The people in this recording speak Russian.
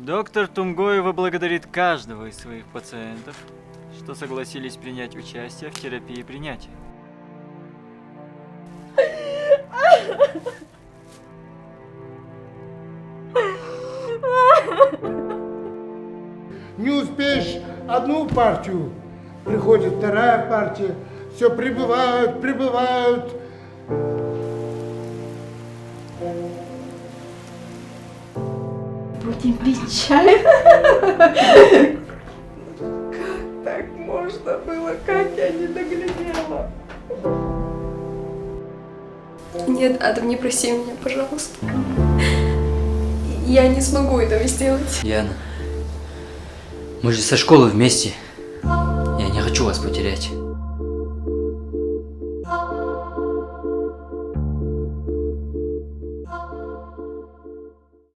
Доктор Тумгоева благодарит каждого из своих пациентов, что согласились принять участие в терапии принятия. Не успеешь одну партию, приходит вторая партия, все прибывают. Будем пить чай. Как так можно было? Как я не доглядела? Нет, Адам, не проси меня, пожалуйста. Я не смогу этого сделать. Яна, мы же со школы вместе. Я не хочу вас потерять.